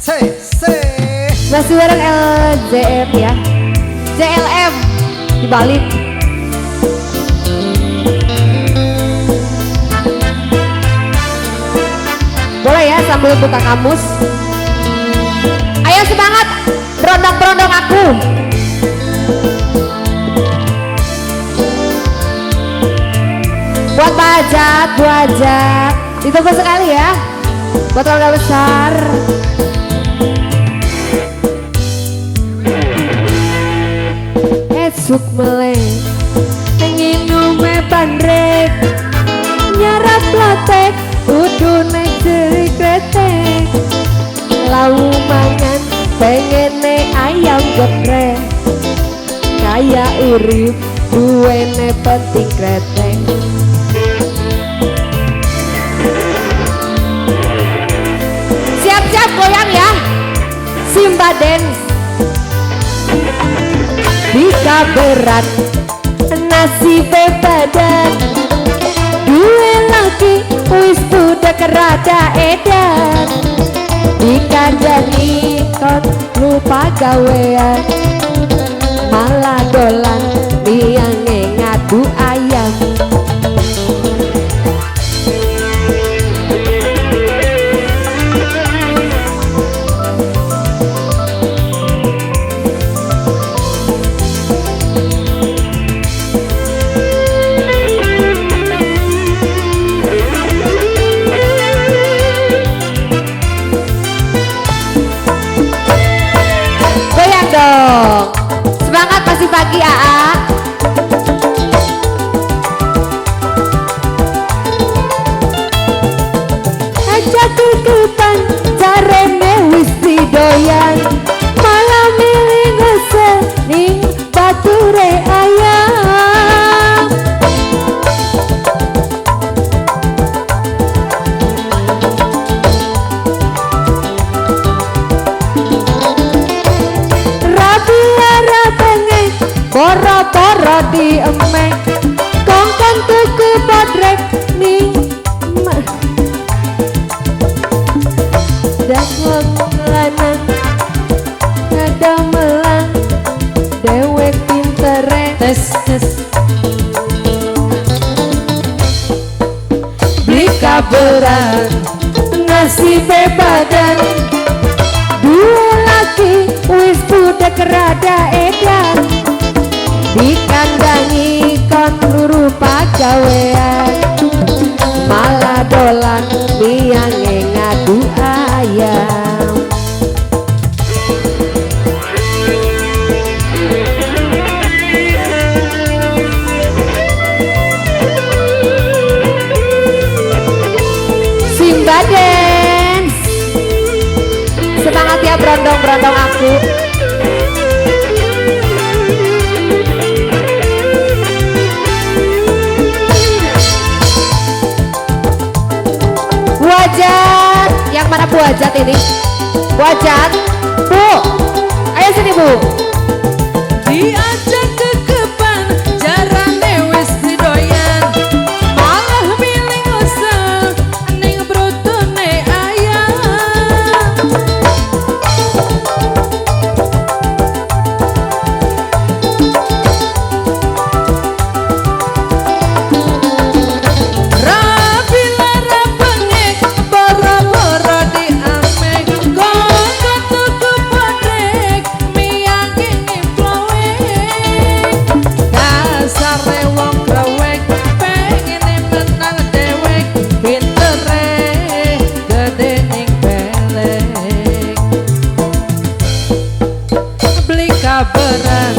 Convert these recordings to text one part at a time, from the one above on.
Masih bareng LJM ya, JLM dibalik. Boleh ya sambil buka kamus. Ayo semangat, berondong-berondong aku. Buat pajak, ditunggu sekali ya. Buat keluarga besar. Esuk meleng, nginume bandrek, nyarap lotek, udune jeri kretek. Lau mangan, pengene ayam geprek, kaya urip, duwene penting kretek. Siap-siap goyang ya, Simba Dance. Bika berat, nasib badan, dua laki, wis budak rada edan. Dikandani kon lupa gawean, malah dolan biange ngadu ayam. Semangat masih pagi AA. Aja kekepan jarene wis didoyan, malah milih ngese ning bature ayam. Boro-boro di emek, kongkong tuku podrek ning dan lanang ada melang dewek pintere tes beli kaberan nasib badan, dua laki wis budak rada edan. Dikandangi kon luru pagawean, malah dolan biange ngadu ayam. Simba Dance, semangat ya berondong-berondong aku. Buajat, yang mana buajat ini? Buajat, Bu, ayo sini Bu. Diajak kekepan, jarane wis didoyan, malah milih ngosel ning brutune ayam. Kaberan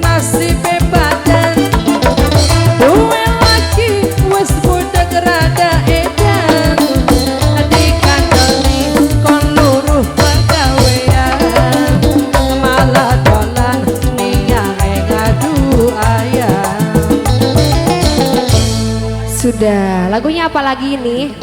nasib badan, dua laki wis budak rada edan. Dikandani kon luruh pagawean, malah dolan niange ngadu ayam. Sudah, lagunya apa lagi ini?